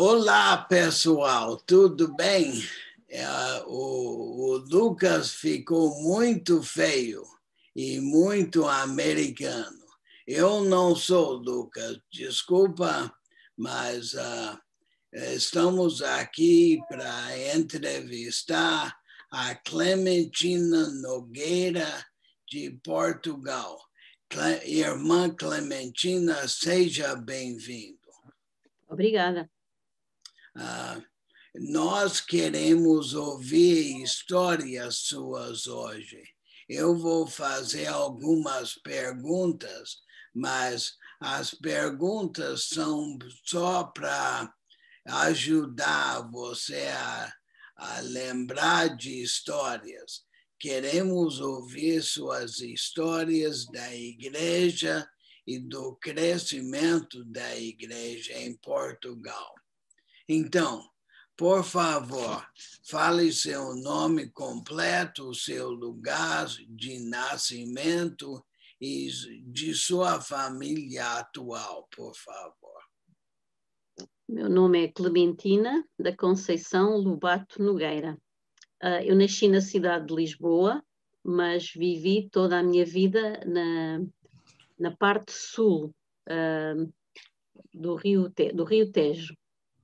Olá, pessoal, tudo bem? O Lucas ficou muito feio e muito americano. Eu não sou Lucas, desculpa, mas estamos aqui para entrevistar a Clementina Nogueira, de Portugal. Irmã Clementina, seja bem-vindo. Obrigada. Nós queremos ouvir histórias suas hoje. Eu vou fazer algumas perguntas, mas as perguntas são só para ajudar você a lembrar de histórias. Queremos ouvir suas histórias da igreja e do crescimento da igreja em Portugal. Então, por favor, fale seu nome completo, seu lugar de nascimento e de sua família atual, por favor. Meu nome é Clementina da Conceição Lobato Nogueira. Eu nasci na cidade de Lisboa, mas vivi toda a minha vida na parte sul do Rio Tejo.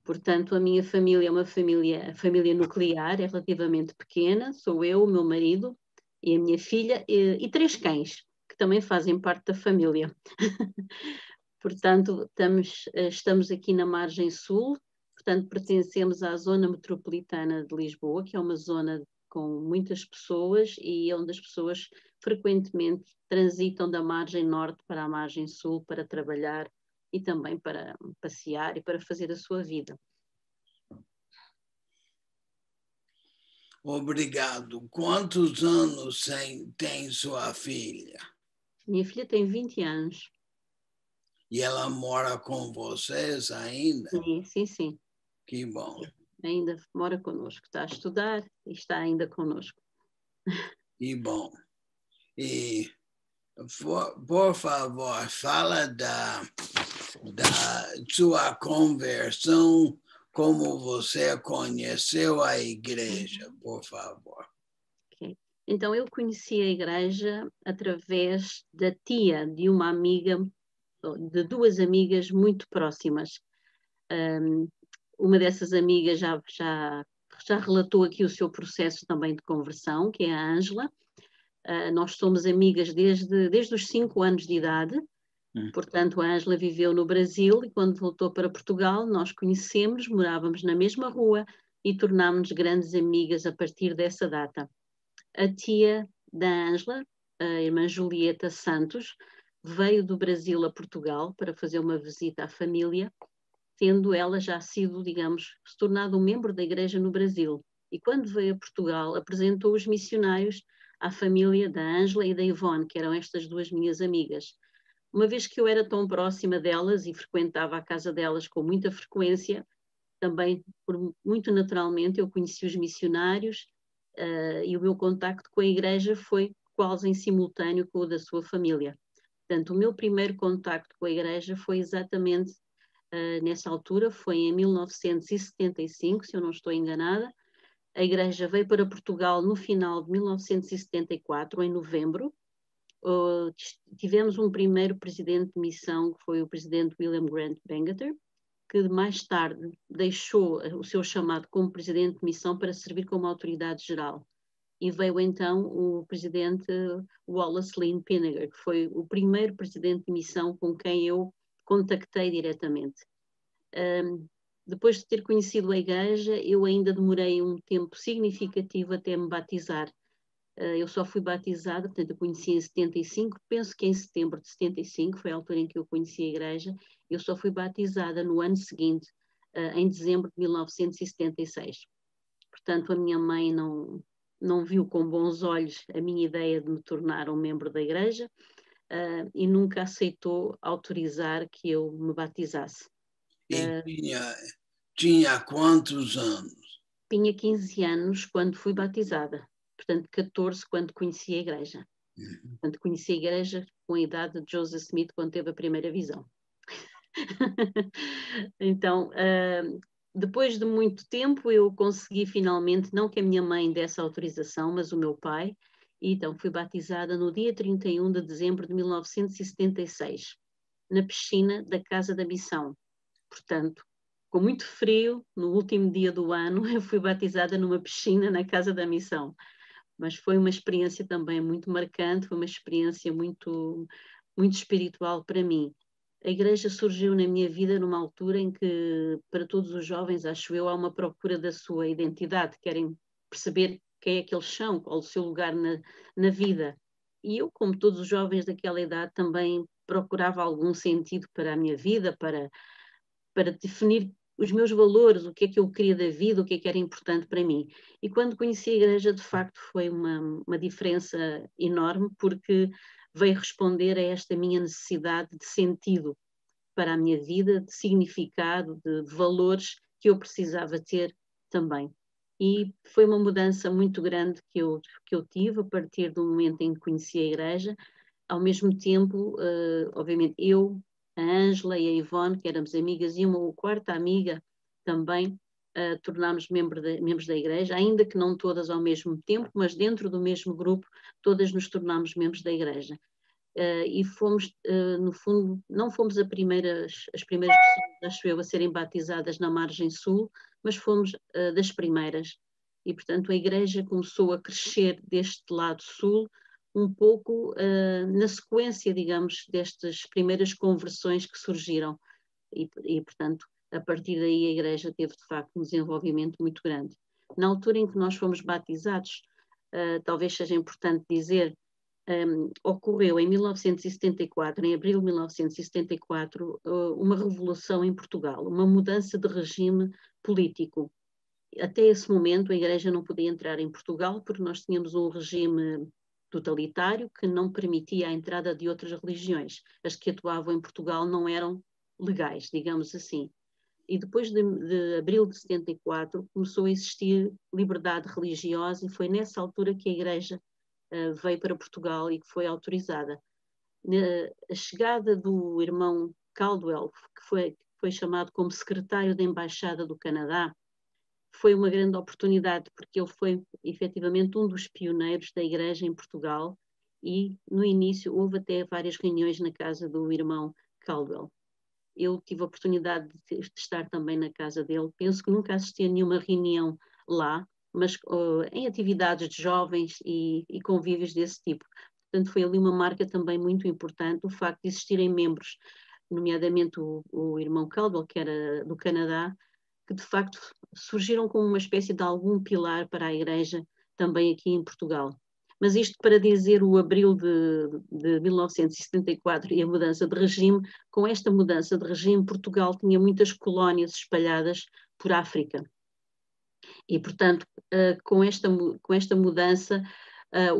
Portanto, a minha família é uma família nuclear, é relativamente pequena. Sou eu, o meu marido e a minha filha e 3 cães, que também fazem parte da família. Portanto, estamos aqui na margem sul, portanto, pertencemos à zona metropolitana de Lisboa, que é uma zona com muitas pessoas e onde as pessoas frequentemente transitam da margem norte para a margem sul para trabalhar e também para passear e para fazer a sua vida. Obrigado. Quantos anos tem sua filha? Minha filha tem 20 anos. E ela mora com vocês ainda? Sim, sim. Que bom. Ainda mora conosco, está a estudar e está ainda conosco. Que bom. E, por favor, fala da sua conversão, como você conheceu a igreja, por favor. Okay. Então, eu conheci a igreja através da tia de uma amiga, de 2 amigas muito próximas. Uma dessas amigas já relatou aqui o seu processo também de conversão, que é a Ângela. Nós somos amigas desde os 5 anos de idade. Portanto, a Ângela viveu no Brasil e quando voltou para Portugal, nós conhecemos, morávamos na mesma rua e tornámos-nos grandes amigas a partir dessa data. A tia da Ângela, a irmã Julieta Santos, veio do Brasil a Portugal para fazer uma visita à família, tendo ela já sido, digamos, se tornado um membro da igreja no Brasil. E quando veio a Portugal, apresentou os missionários à família da Ângela e da Ivone, que eram estas 2 minhas amigas. Uma vez que eu era tão próxima delas e frequentava a casa delas com muita frequência, também, muito naturalmente, eu conheci os missionários e o meu contacto com a igreja foi quase em simultâneo com o da sua família. Portanto, o meu primeiro contacto com a igreja foi exatamente nessa altura, foi em 1975, se eu não estou enganada. A igreja veio para Portugal no final de 1974, em novembro. Tivemos um primeiro presidente de missão, que foi o presidente William Grant Bangerter, que mais tarde deixou o seu chamado como presidente de missão para servir como autoridade geral. E veio então o presidente Wallace Lynn Pinegar, que foi o primeiro presidente de missão com quem eu contactei diretamente. Depois de ter conhecido a igreja, eu ainda demorei um tempo significativo até me batizar. Eu só fui batizada, portanto eu conheci em 75, penso que em setembro de 75, foi a altura em que eu conheci a igreja. Eu só fui batizada no ano seguinte, em dezembro de 1976. Portanto, a minha mãe não viu com bons olhos a minha ideia de me tornar um membro da igreja e nunca aceitou autorizar que eu me batizasse. E tinha quantos anos? Tinha 15 anos quando fui batizada, portanto 14 quando conheci a igreja. Portanto, conheci a igreja com a idade de Joseph Smith quando teve a primeira visão. Então, depois de muito tempo eu consegui finalmente, não que a minha mãe desse autorização, mas o meu pai, e então fui batizada no dia 31 de dezembro de 1976, na piscina da Casa da Missão. Portanto, com muito frio, no último dia do ano, eu fui batizada numa piscina na Casa da Missão. Mas foi uma experiência também muito marcante, foi uma experiência muito, muito espiritual para mim. A igreja surgiu na minha vida numa altura em que, para todos os jovens, acho eu, há uma procura da sua identidade, querem perceber quem é que eles são, qual o seu lugar na vida. E eu, como todos os jovens daquela idade, também procurava algum sentido para a minha vida, para definir os meus valores, o que é que eu queria da vida, o que é que era importante para mim. E quando conheci a igreja, de facto, foi uma diferença enorme, porque veio responder a esta minha necessidade de sentido para a minha vida, de significado, de valores que eu precisava ter também. E foi uma mudança muito grande que eu tive a partir do momento em que conheci a igreja. Ao mesmo tempo, obviamente, eu, a Ângela e a Ivone, que éramos amigas, e uma quarta amiga também, tornámos membros da igreja, ainda que não todas ao mesmo tempo, mas dentro do mesmo grupo, todas nos tornámos membros da igreja. E fomos, no fundo, não fomos as primeiras pessoas, acho eu, a serem batizadas na margem sul, mas fomos das primeiras. E, portanto, a igreja começou a crescer deste lado sul, um pouco na sequência, digamos, destas primeiras conversões que surgiram. E, portanto, a partir daí a igreja teve, de facto, um desenvolvimento muito grande. Na altura em que nós fomos batizados, talvez seja importante dizer, ocorreu em 1974, em abril de 1974, uma revolução em Portugal, uma mudança de regime político. Até esse momento a igreja não podia entrar em Portugal porque nós tínhamos um regime totalitário que não permitia a entrada de outras religiões. As que atuavam em Portugal não eram legais, digamos assim. E depois de abril de 74 começou a existir liberdade religiosa e foi nessa altura que a igreja veio para Portugal e que foi autorizada. A chegada do irmão Caldwell, que foi chamado como secretário da Embaixada do Canadá, foi uma grande oportunidade, porque ele foi efetivamente um dos pioneiros da igreja em Portugal e no início houve até várias reuniões na casa do irmão Caldwell. Eu tive a oportunidade de estar também na casa dele, penso que nunca assisti a nenhuma reunião lá, mas em atividades de jovens e convívios desse tipo. Portanto, foi ali uma marca também muito importante, o facto de existirem membros, nomeadamente o irmão Caldwell, que era do Canadá, que de facto surgiram como uma espécie de algum pilar para a igreja também aqui em Portugal. Mas isto para dizer o abril de 1974 e a mudança de regime. Com esta mudança de regime, Portugal tinha muitas colónias espalhadas por África. E, portanto, com esta mudança,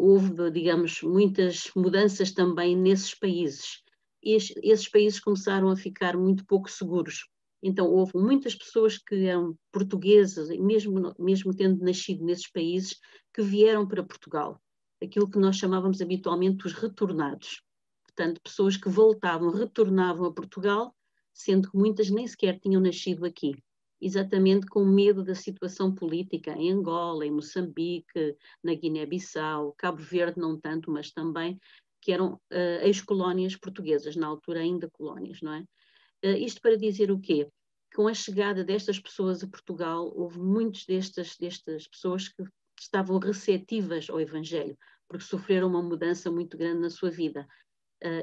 houve, digamos, muitas mudanças também nesses países. Esses países começaram a ficar muito pouco seguros. Então, houve muitas pessoas que eram portuguesas, mesmo tendo nascido nesses países, que vieram para Portugal. Aquilo que nós chamávamos habitualmente os retornados. Portanto, pessoas que voltavam, retornavam a Portugal, sendo que muitas nem sequer tinham nascido aqui. Exatamente com medo da situação política em Angola, em Moçambique, na Guiné-Bissau, Cabo Verde não tanto, mas também, que eram ex-colónias portuguesas, na altura ainda colónias, não é? Isto para dizer o quê? Com a chegada destas pessoas a Portugal, houve muitas destas pessoas que estavam receptivas ao Evangelho, porque sofreram uma mudança muito grande na sua vida.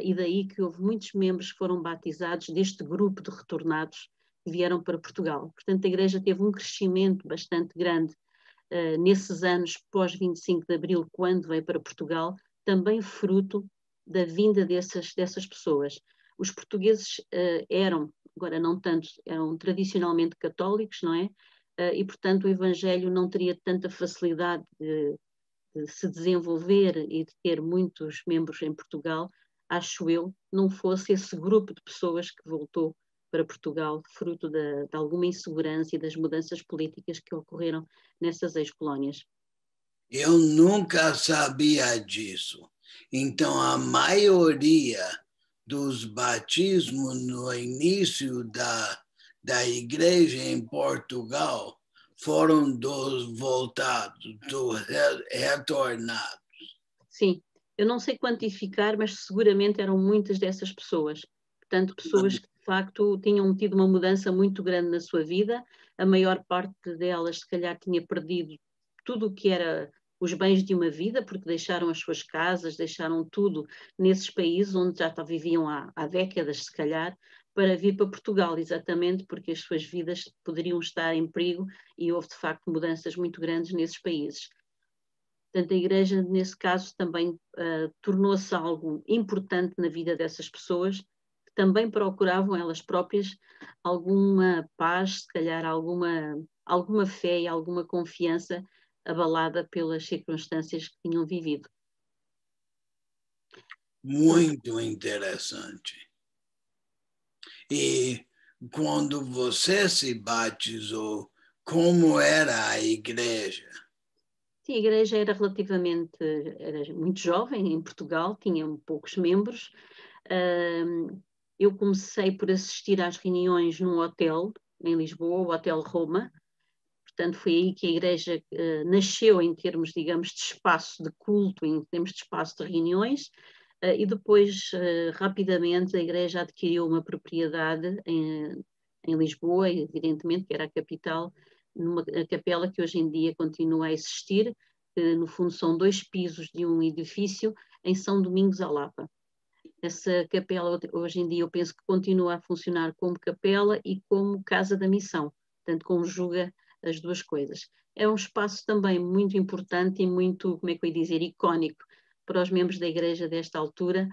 E daí que houve muitos membros que foram batizados deste grupo de retornados que vieram para Portugal. Portanto, a igreja teve um crescimento bastante grande nesses anos pós-25 de Abril, quando veio para Portugal, também fruto da vinda dessas pessoas. Os portugueses eram, agora não tanto, eram tradicionalmente católicos, não é? E, portanto, o Evangelho não teria tanta facilidade de se desenvolver e de ter muitos membros em Portugal, acho eu, não fosse esse grupo de pessoas que voltou para Portugal, fruto de alguma insegurança e das mudanças políticas que ocorreram nessas ex-colónias. Eu nunca sabia disso. Então, a maioria dos batismos no início da igreja em Portugal foram dos voltados, dos retornados. Sim, eu não sei quantificar, mas seguramente eram muitas dessas pessoas. Portanto, pessoas que de facto tinham tido uma mudança muito grande na sua vida. A maior parte delas, se calhar, tinha perdido tudo o que era os bens de uma vida, porque deixaram as suas casas, deixaram tudo nesses países onde já viviam há décadas, se calhar, para vir para Portugal, exatamente porque as suas vidas poderiam estar em perigo e houve, de facto, mudanças muito grandes nesses países. Portanto, a Igreja, nesse caso, também tornou-se algo importante na vida dessas pessoas, que também procuravam elas próprias alguma paz, se calhar alguma fé e alguma confiança abalada pelas circunstâncias que tinham vivido. Muito interessante. E quando você se batizou, como era a igreja? Sim, a igreja era muito jovem em Portugal, tinha poucos membros. Eu comecei por assistir às reuniões num hotel em Lisboa, o Hotel Roma. Portanto, foi aí que a igreja nasceu em termos, digamos, de espaço de culto, em termos de espaço de reuniões. E depois, rapidamente, a igreja adquiriu uma propriedade em Lisboa, evidentemente, que era a capital, numa capela que hoje em dia continua a existir, que no fundo são 2 pisos de um edifício em São Domingos à Lapa. Essa capela, hoje em dia, eu penso que continua a funcionar como capela e como casa da missão, portanto, conjuga as duas coisas. É um espaço também muito importante e muito, como é que eu ia dizer, icónico para os membros da igreja desta altura.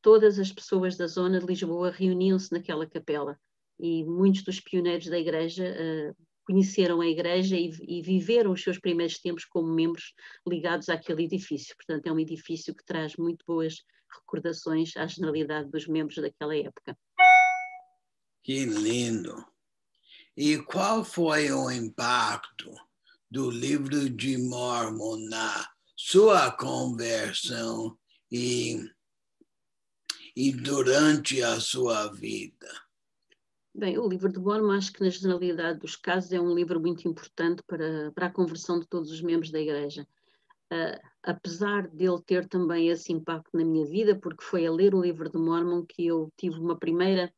Todas as pessoas da zona de Lisboa reuniam-se naquela capela e muitos dos pioneiros da igreja conheceram a igreja e viveram os seus primeiros tempos como membros ligados àquele edifício. Portanto, é um edifício que traz muito boas recordações à generalidade dos membros daquela época. Que lindo! E qual foi o impacto do livro de Mórmon na sua conversão e durante a sua vida? Bem, o livro de Mórmon, acho que na generalidade dos casos é um livro muito importante para a conversão de todos os membros da Igreja. Apesar dele ter também esse impacto na minha vida, porque foi a ler o livro de Mórmon que eu tive uma primeira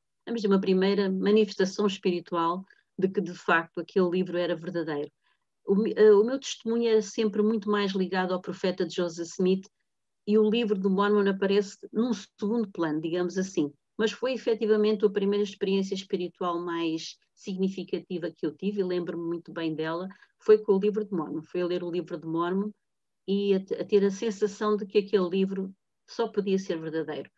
manifestação espiritual de que de facto aquele livro era verdadeiro. O meu testemunho era sempre muito mais ligado ao profeta de Joseph Smith e o livro de Mórmon aparece num segundo plano, digamos assim. Mas foi efetivamente a primeira experiência espiritual mais significativa que eu tive, e lembro-me muito bem dela, foi com o livro de Mórmon. Foi a ler o livro de Mórmon e a ter a sensação de que aquele livro só podia ser verdadeiro.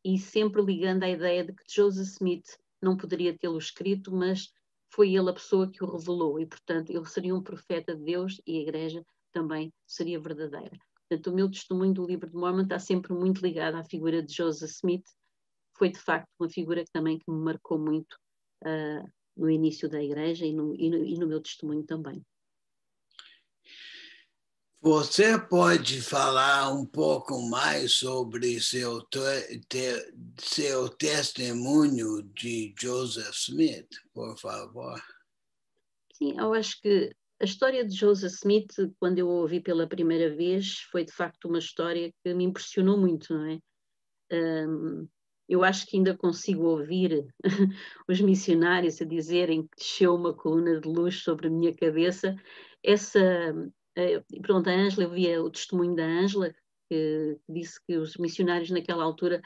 E sempre ligando à ideia de que Joseph Smith não poderia tê-lo escrito, mas foi ele a pessoa que o revelou, e portanto ele seria um profeta de Deus e a igreja também seria verdadeira. Portanto, o meu testemunho do livro de Mórmon está sempre muito ligado à figura de Joseph Smith. Foi de facto uma figura que me marcou muito no início da igreja e no meu testemunho também. Você pode falar um pouco mais sobre seu testemunho de Joseph Smith, por favor? Sim, eu acho que a história de Joseph Smith, quando eu a ouvi pela primeira vez, foi de facto uma história que me impressionou muito, não é? Eu acho que ainda consigo ouvir os missionários a dizerem que desceu uma coluna de luz sobre a minha cabeça. Pronto, a Ângela, eu via o testemunho da Ângela, que disse que os missionários naquela altura,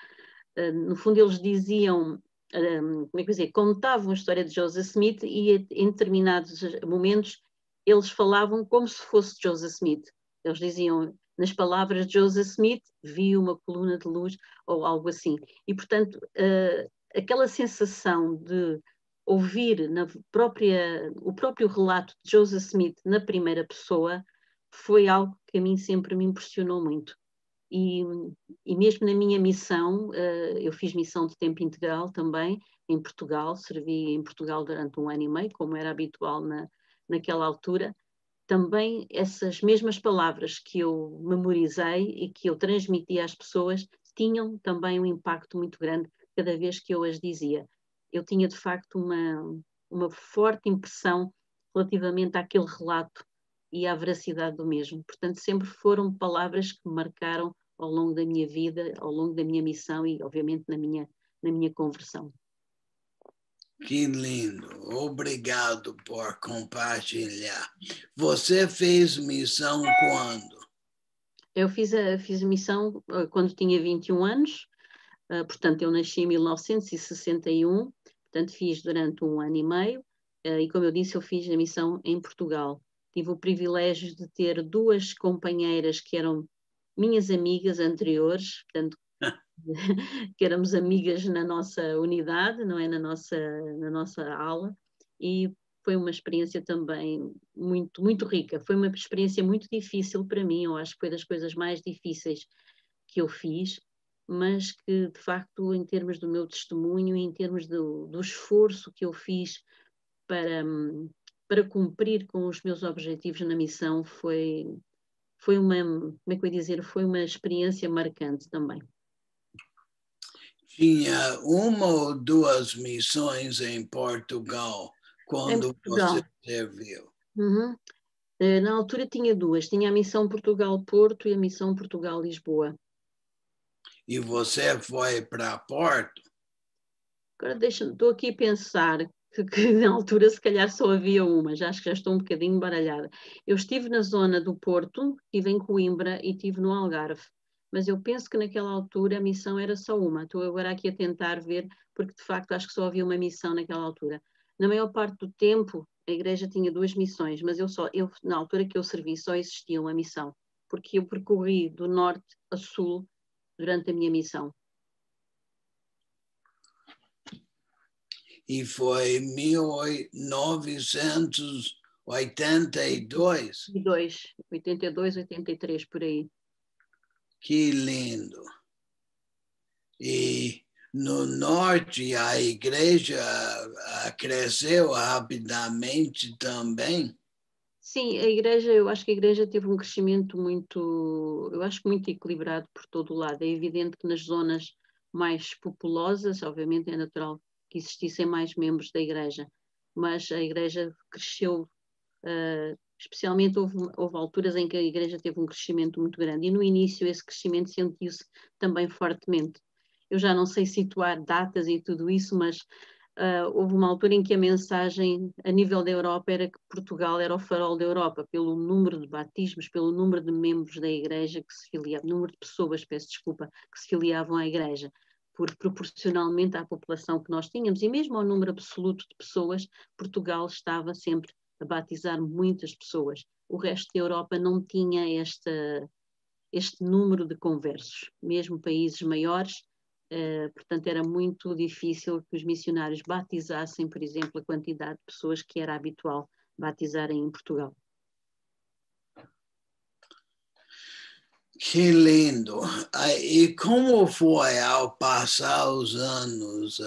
no fundo eles diziam, como é que eu dizer, contavam a história de Joseph Smith e em determinados momentos eles falavam como se fosse Joseph Smith. Eles diziam, nas palavras de Joseph Smith, vi uma coluna de luz ou algo assim. E, portanto, aquela sensação de ouvir o próprio relato de Joseph Smith na primeira pessoa foi algo que a mim sempre me impressionou muito. E mesmo na minha missão, eu fiz missão de tempo integral também em Portugal, servi em Portugal durante 1 ano e meio, como era habitual naquela altura. Também essas mesmas palavras que eu memorizei e que eu transmitia às pessoas tinham também um impacto muito grande cada vez que eu as dizia. Eu tinha de facto uma forte impressão relativamente àquele relato e à veracidade do mesmo. Portanto, sempre foram palavras que me marcaram ao longo da minha vida, ao longo da minha missão e, obviamente, na minha conversão. Que lindo, obrigado por compartilhar. Você fez missão quando? Eu fiz a missão quando tinha 21 anos, portanto eu nasci em 1961, portanto fiz durante 1 ano e meio, e como eu disse, eu fiz a missão em Portugal. Tive o privilégio de ter 2 companheiras que eram minhas amigas anteriores, portanto, que éramos amigas na nossa unidade, não é? Na nossa aula, e foi uma experiência também muito, muito rica. Foi uma experiência muito difícil para mim, eu acho que foi das coisas mais difíceis que eu fiz, mas que, de facto, em termos do meu testemunho e em termos do esforço que eu fiz para cumprir com os meus objetivos na missão, foi uma, como é que eu ia dizer, foi uma experiência marcante também. Tinha 1 ou 2 missões em Portugal quando Portugal. você serviu? Uhum. Na altura tinha 2, tinha a missão Portugal-Porto e a missão Portugal-Lisboa. E você foi para Porto? Agora estou aqui a pensar que na altura se calhar só havia uma, já acho que já estou um bocadinho baralhada. Eu estive na zona do Porto, estive em Coimbra e estive no Algarve, mas eu penso que naquela altura a missão era só uma. Estou agora aqui a tentar ver, porque de facto acho que só havia uma missão naquela altura. Na maior parte do tempo a igreja tinha 2 missões, mas na altura que eu servi só existia uma missão, porque eu percorri do norte a sul durante a minha missão. E foi 1982. 82, 83, por aí. Que lindo. E no norte a igreja cresceu rapidamente também. Sim, eu acho que a igreja teve um crescimento muito, eu acho que muito equilibrado por todo o lado. É evidente que nas zonas mais populosas, obviamente é natural que existissem mais membros da igreja, mas a igreja cresceu, especialmente houve alturas em que a igreja teve um crescimento muito grande e no início esse crescimento sentiu-se também fortemente. Eu já não sei situar datas e tudo isso, mas houve uma altura em que a mensagem a nível da Europa era que Portugal era o farol da Europa, pelo número de batismos, pelo número de membros da igreja que se filiavam, número de pessoas, peço desculpa, que se filiavam à igreja, proporcionalmente à população que nós tínhamos, e mesmo ao número absoluto de pessoas, Portugal estava sempre a batizar muitas pessoas. O resto da Europa não tinha este número de conversos, mesmo países maiores. Portanto, era muito difícil que os missionários batizassem, por exemplo, a quantidade de pessoas que era habitual batizarem em Portugal. Que lindo! E como foi ao passar os anos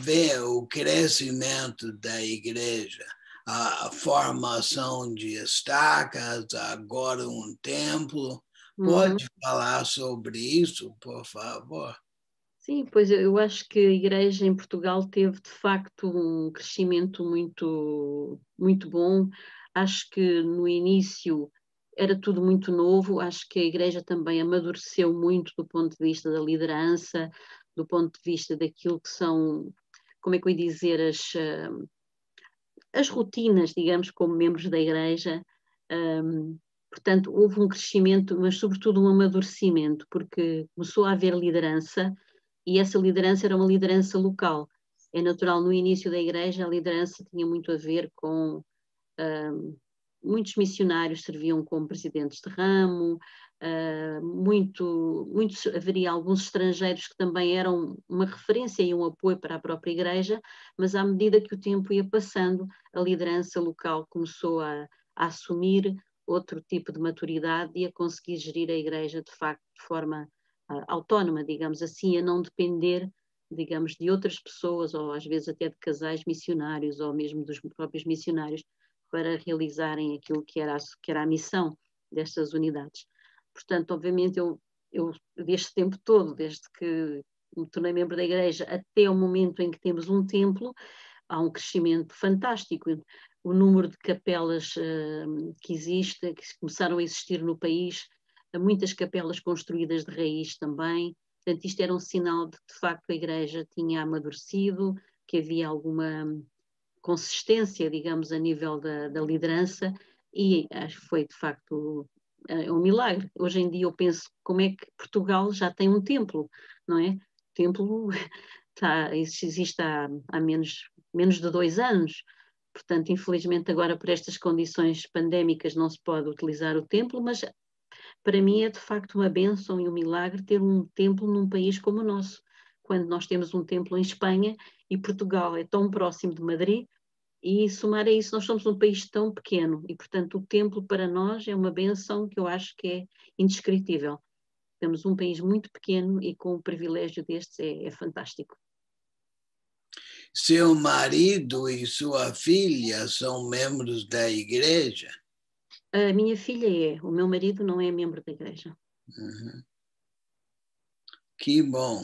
ver o crescimento da igreja, a formação de estacas, agora um templo? Pode falar sobre isso, por favor? Sim, pois eu acho que a igreja em Portugal teve de facto um crescimento muito, muito bom. Acho que no início era tudo muito novo, acho que a igreja também amadureceu muito do ponto de vista da liderança, do ponto de vista daquilo que são, como é que eu ia dizer, as rotinas, digamos, como membros da igreja. Portanto, houve um crescimento, mas sobretudo um amadurecimento, porque começou a haver liderança e essa liderança era uma liderança local. É natural, no início da igreja, a liderança tinha muito a ver com muitos missionários serviam como presidentes de ramo, haveria alguns estrangeiros que também eram uma referência e um apoio para a própria igreja, mas à medida que o tempo ia passando, a liderança local começou a assumir outro tipo de maturidade e a conseguir gerir a igreja de facto de forma autónoma, digamos assim, a não depender, digamos, de outras pessoas ou às vezes até de casais missionários ou mesmo dos próprios missionários para realizarem aquilo que era a missão destas unidades. Portanto, obviamente, eu deste tempo todo, desde que me tornei membro da igreja até o momento em que temos um templo, há um crescimento fantástico. O número de capelas que existe, que começaram a existir no país, muitas capelas construídas de raiz também. Portanto, isto era um sinal de facto, a igreja tinha amadurecido, que havia alguma consistência, digamos, a nível da liderança, e acho que foi, de facto, um milagre. Hoje em dia eu penso como é que Portugal já tem um templo, não é? O templo existe há menos de 2 anos. Portanto, infelizmente, agora por estas condições pandémicas não se pode utilizar o templo, mas para mim é de facto uma bênção e um milagre ter um templo num país como o nosso, quando nós temos um templo em Espanha e Portugal é tão próximo de Madrid, e somar a isso, nós somos um país tão pequeno e, portanto, o templo para nós é uma bênção que eu acho que é indescritível. Temos um país muito pequeno e com o privilégio destes é fantástico. Seu marido e sua filha são membros da igreja? A minha filha é, o meu marido não é membro da igreja. Uhum. Que bom.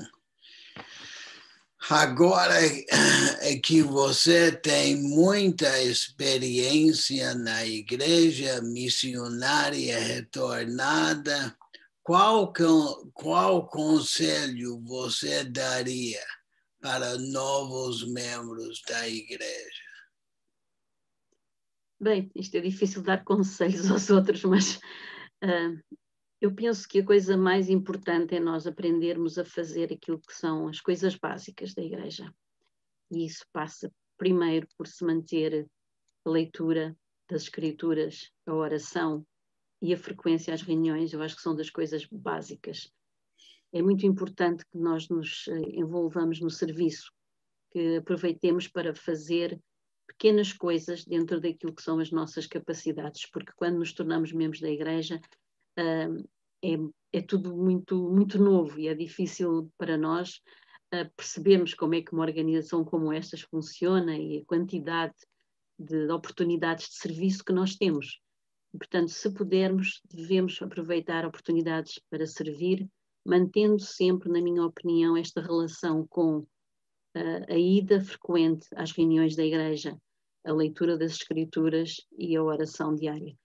Agora é que você tem muita experiência na igreja missionária retornada, qual conselho você daria para novos membros da igreja? Bem, isto é difícil dar conselhos aos outros, mas eu penso que a coisa mais importante é nós aprendermos a fazer aquilo que são as coisas básicas da igreja. E isso passa primeiro por se manter a leitura das escrituras, a oração e a frequência às reuniões. Eu acho que são das coisas básicas. É muito importante que nós nos envolvamos no serviço, que aproveitemos para fazer pequenas coisas dentro daquilo que são as nossas capacidades, porque quando nos tornamos membros da igreja, é tudo muito novo e é difícil para nós percebermos como é que uma organização como estas funciona e a quantidade de oportunidades de serviço que nós temos. E, portanto, se pudermos, devemos aproveitar oportunidades para servir, mantendo sempre, na minha opinião, esta relação com a ida frequente às reuniões da igreja, a leitura das escrituras e a oração diária.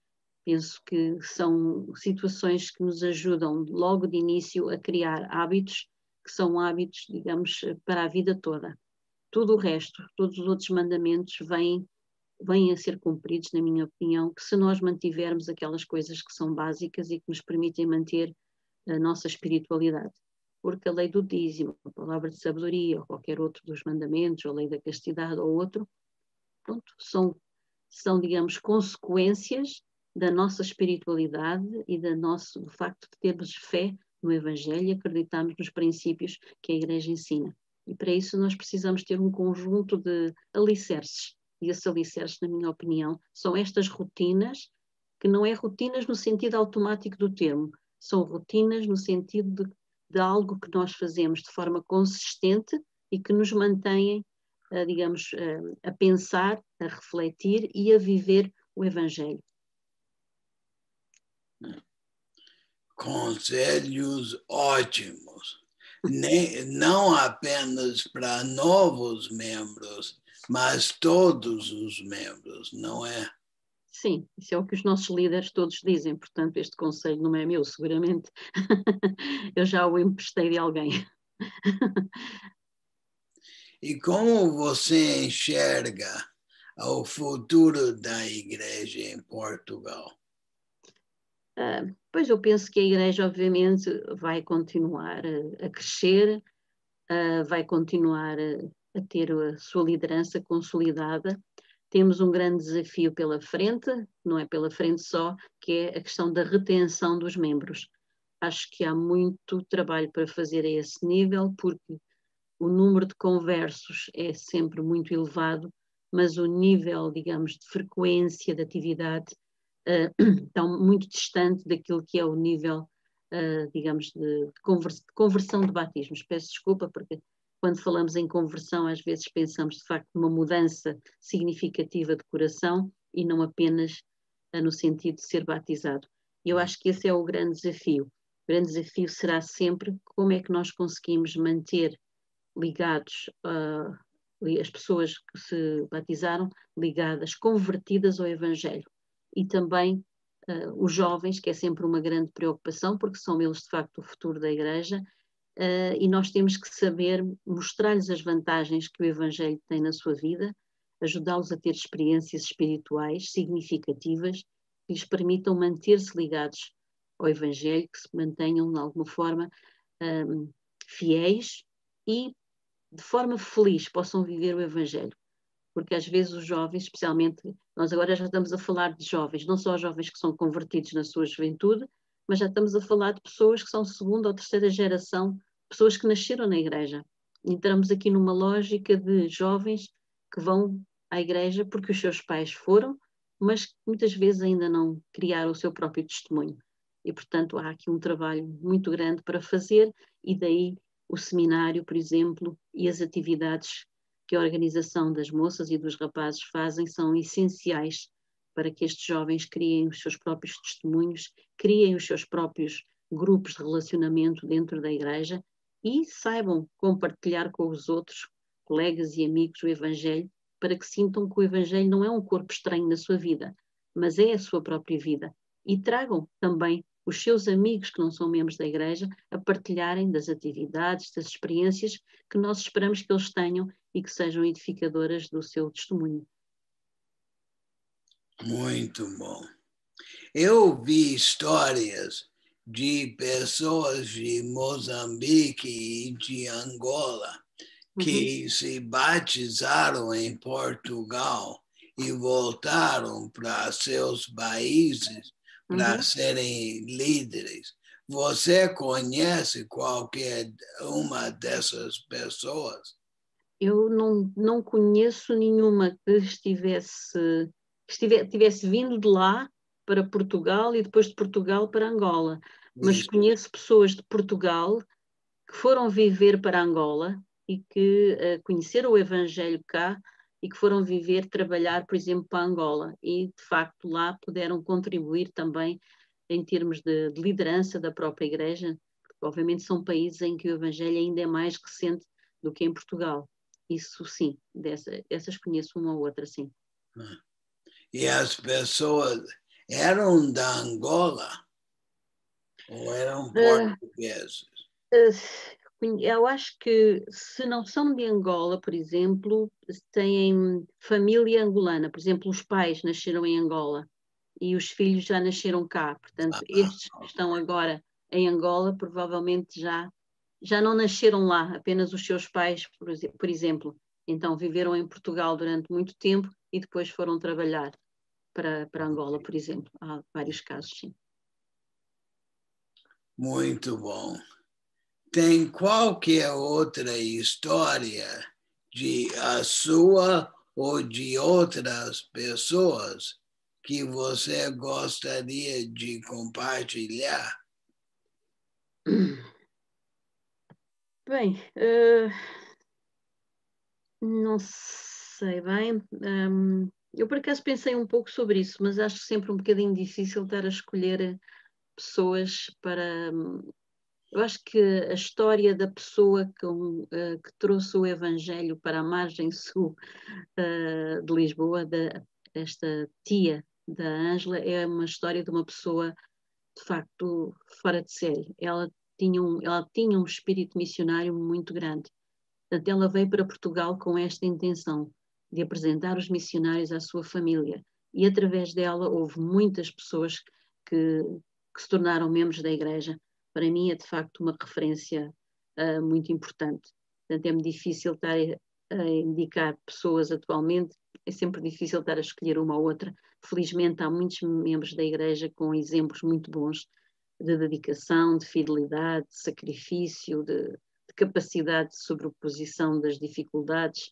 Penso que são situações que nos ajudam logo de início a criar hábitos que são hábitos, digamos, para a vida toda. Tudo o resto, todos os outros mandamentos vêm a ser cumpridos, na minha opinião, que se nós mantivermos aquelas coisas que são básicas e que nos permitem manter a nossa espiritualidade. Porque a lei do dízimo, a palavra de sabedoria, ou qualquer outro dos mandamentos, ou a lei da castidade, ou outro, pronto, são, digamos, consequências da nossa espiritualidade e do facto de termos fé no Evangelho e acreditarmos nos princípios que a Igreja ensina. E para isso nós precisamos ter um conjunto de alicerces. E esses alicerces, na minha opinião, são estas rotinas, que não é rotinas no sentido automático do termo, são rotinas no sentido de algo que nós fazemos de forma consistente e que nos mantêm, digamos, a pensar, a refletir e a viver o Evangelho. Conselhos ótimos, não apenas para novos membros, mas todos os membros, não é? Sim, isso é o que os nossos líderes todos dizem, portanto este conselho não é meu, seguramente. Eu já o emprestei de alguém. E como você enxerga o futuro da igreja em Portugal? Pois eu penso que a igreja obviamente vai continuar a crescer, vai continuar a ter a sua liderança consolidada. Temos um grande desafio pela frente, não é pela frente só, que é a questão da retenção dos membros. Acho que há muito trabalho para fazer a esse nível, porque o número de conversos é sempre muito elevado, mas o nível, digamos, de frequência de atividade está muito distante daquilo que é o nível, digamos, de conversão de batismos. Peço desculpa, porque quando falamos em conversão, às vezes pensamos de facto numa mudança significativa de coração e não apenas no sentido de ser batizado. Eu acho que esse é o grande desafio. O grande desafio será sempre como é que nós conseguimos manter ligados as pessoas que se batizaram, ligadas, convertidas ao Evangelho. E também os jovens, que é sempre uma grande preocupação, porque são eles de facto o futuro da Igreja, e nós temos que saber mostrar-lhes as vantagens que o Evangelho tem na sua vida, ajudá-los a ter experiências espirituais significativas que lhes permitam manter-se ligados ao Evangelho, que se mantenham de alguma forma fiéis e de forma feliz possam viver o Evangelho. Porque às vezes os jovens, especialmente, nós agora já estamos a falar de jovens, não só jovens que são convertidos na sua juventude, mas já estamos a falar de pessoas que são segunda ou terceira geração, pessoas que nasceram na igreja. Entramos aqui numa lógica de jovens que vão à igreja porque os seus pais foram, mas que muitas vezes ainda não criaram o seu próprio testemunho. E, portanto, há aqui um trabalho muito grande para fazer, e daí o seminário, por exemplo, e as atividades que a organização das moças e dos rapazes fazem são essenciais para que estes jovens criem os seus próprios testemunhos, criem os seus próprios grupos de relacionamento dentro da igreja e saibam compartilhar com os outros, colegas e amigos, o Evangelho, para que sintam que o Evangelho não é um corpo estranho na sua vida, mas é a sua própria vida. E tragam também os seus amigos que não são membros da igreja a partilharem das atividades, das experiências que nós esperamos que eles tenham e que sejam edificadoras do seu testemunho. Muito bom. Eu vi histórias de pessoas de Moçambique e de Angola que se batizaram em Portugal e voltaram para seus países para serem líderes. Você conhece qualquer uma dessas pessoas? Eu não conheço nenhuma que tivesse vindo de lá para Portugal e depois de Portugal para Angola, mas Isso. conheço pessoas de Portugal que foram viver para Angola e que conheceram o Evangelho cá e que foram viver, trabalhar, por exemplo, para Angola, e de facto lá puderam contribuir também em termos de liderança da própria igreja, porque obviamente são países em que o Evangelho ainda é mais recente do que em Portugal. Isso sim, dessas conheço uma ou outra, sim. E as pessoas eram da Angola ou eram portugueses? Eu acho que se não são de Angola, por exemplo, têm família angolana. Por exemplo, os pais nasceram em Angola e os filhos já nasceram cá. Portanto, estes que estão agora em Angola provavelmente já não nasceram lá, apenas os seus pais, por exemplo. Então, viveram em Portugal durante muito tempo e depois foram trabalhar para Angola, por exemplo. Há vários casos, sim. Muito bom. Tem qualquer outra história de a sua ou de outras pessoas que você gostaria de compartilhar? Bem, não sei bem. Eu por acaso pensei um pouco sobre isso, mas acho sempre um bocadinho difícil estar a escolher pessoas para. Eu acho que a história da pessoa que trouxe o Evangelho para a margem sul de Lisboa, esta tia da Ângela, é uma história de uma pessoa de facto fora de série. Ela tinha um espírito missionário muito grande. Portanto, ela veio para Portugal com esta intenção de apresentar os missionários à sua família. E através dela houve muitas pessoas que se tornaram membros da igreja. Para mim é de facto uma referência muito importante. Portanto, é-me difícil estar a indicar pessoas atualmente, é sempre difícil estar a escolher uma ou outra. Felizmente há muitos membros da igreja com exemplos muito bons de dedicação, de fidelidade, de sacrifício, de capacidade de sobreposição das dificuldades.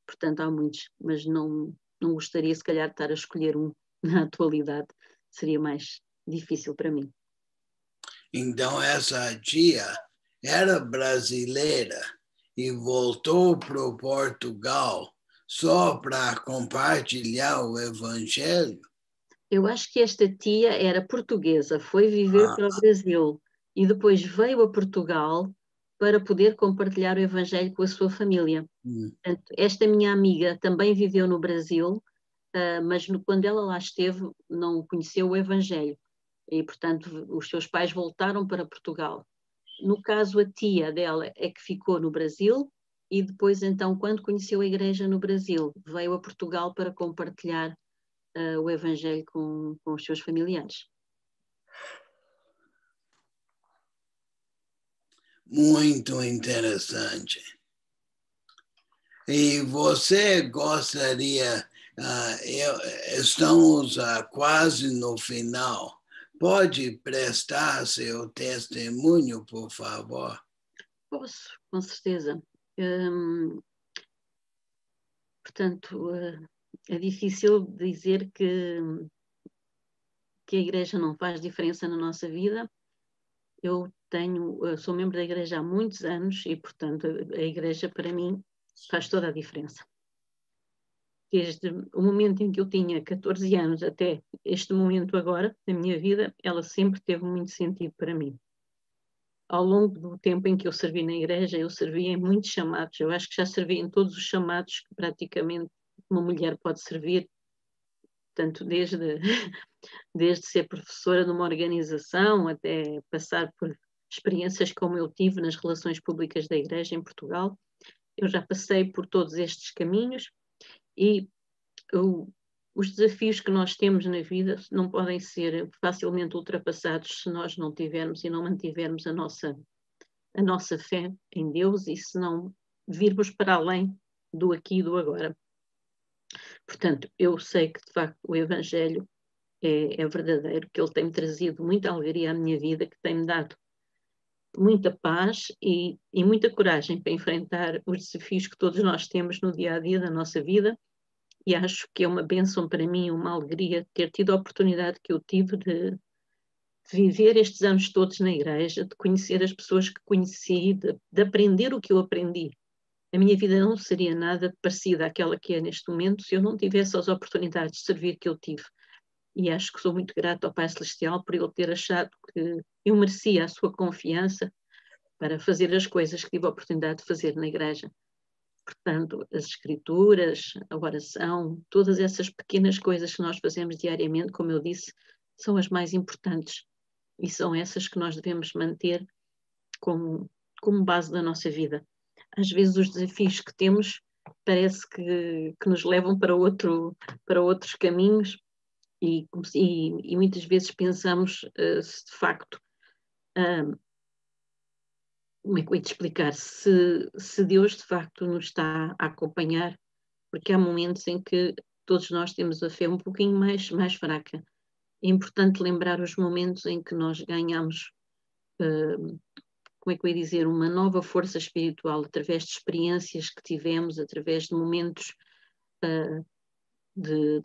Portanto, há muitos, mas não gostaria se calhar de estar a escolher um na atualidade, seria mais difícil para mim. Então, essa tia era brasileira e voltou para Portugal só para compartilhar o Evangelho? Eu acho que esta tia era portuguesa, foi viver para o Brasil e depois veio a Portugal para poder compartilhar o Evangelho com a sua família. Portanto, esta minha amiga também viveu no Brasil, mas quando ela lá esteve, não conheceu o Evangelho. E, portanto, os seus pais voltaram para Portugal. No caso, a tia dela é que ficou no Brasil e depois, então, quando conheceu a igreja no Brasil, veio a Portugal para compartilhar o Evangelho com os seus familiares. Muito interessante. E você gostaria, estamos quase no final, pode prestar seu testemunho, por favor? Posso, com certeza. Portanto, é difícil dizer que a igreja não faz diferença na nossa vida. Eu sou membro da igreja há muitos anos e, portanto, a igreja para mim faz toda a diferença. Desde o momento em que eu tinha 14 anos até este momento agora, da minha vida, ela sempre teve muito sentido para mim. Ao longo do tempo em que eu servi na igreja, eu servi em muitos chamados. Eu acho que já servi em todos os chamados que praticamente uma mulher pode servir, tanto desde ser professora de uma organização até passar por experiências como eu tive nas relações públicas da igreja em Portugal. Eu já passei por todos estes caminhos e os desafios que nós temos na vida não podem ser facilmente ultrapassados se nós não tivermos e não mantivermos a nossa fé em Deus e se não virmos para além do aqui e do agora. Portanto, eu sei que de facto o Evangelho é verdadeiro, que ele tem-me trazido muita alegria à minha vida, que tem-me dado muita paz e muita coragem para enfrentar os desafios que todos nós temos no dia a dia da nossa vida. E acho que é uma bênção para mim, uma alegria ter tido a oportunidade que eu tive de viver estes anos todos na igreja, de conhecer as pessoas que conheci, de aprender o que eu aprendi. A minha vida não seria nada parecida àquela que é neste momento se eu não tivesse as oportunidades de servir que eu tive. E acho que sou muito grata ao Pai Celestial por ele ter achado que eu merecia a sua confiança para fazer as coisas que tive a oportunidade de fazer na igreja. Portanto, as escrituras, a oração, todas essas pequenas coisas que nós fazemos diariamente, como eu disse, são as mais importantes e são essas que nós devemos manter como base da nossa vida. Às vezes os desafios que temos parece que nos levam para outros caminhos e muitas vezes pensamos se de facto como é que eu ia te explicar? Se Deus de facto nos está a acompanhar, porque há momentos em que todos nós temos a fé um pouquinho mais fraca. É importante lembrar os momentos em que nós ganhamos, como é que eu ia dizer, uma nova força espiritual, através de experiências que tivemos, através de momentos,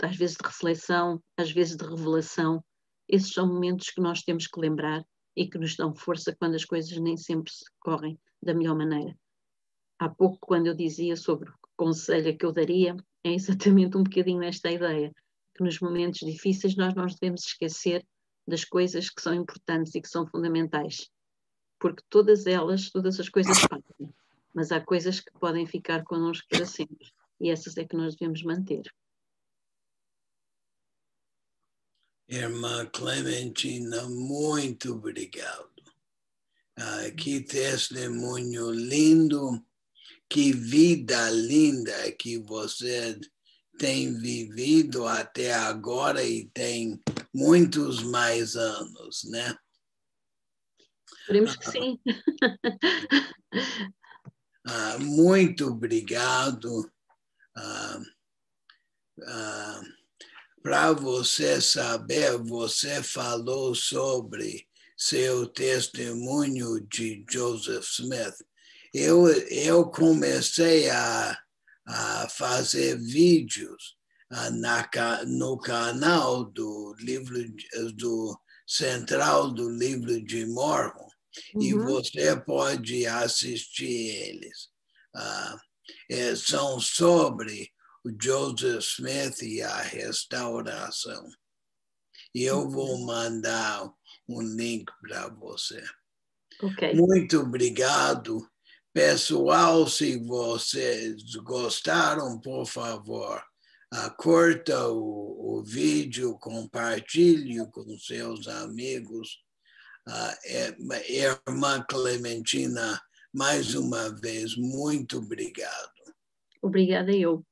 às vezes de reflexão, às vezes de revelação. Esses são momentos que nós temos que lembrar e que nos dão força quando as coisas nem sempre se correm da melhor maneira. Há pouco, quando eu dizia sobre o conselho que eu daria, é exatamente um bocadinho esta ideia, que nos momentos difíceis nós não nos devemos esquecer das coisas que são importantes e que são fundamentais, porque todas as coisas passam, mas há coisas que podem ficar connosco para sempre, e essas é que nós devemos manter. Irmã Clementina, muito obrigado. Que testemunho lindo, que vida linda que você tem vivido até agora e tem muitos mais anos, né? Esperemos que sim. Muito obrigado. Para você saber, você falou sobre seu testemunho de Joseph Smith. Eu comecei a fazer vídeos no canal do livro do Central do Livro de Mormon, e você pode assistir eles. São sobre o Joseph Smith e a restauração. e eu vou mandar um link para você. Ok. Muito obrigado. Pessoal, se vocês gostaram, por favor, curta o vídeo, compartilhe com seus amigos. Irmã Clementina, mais uma vez, muito obrigado. Obrigada eu.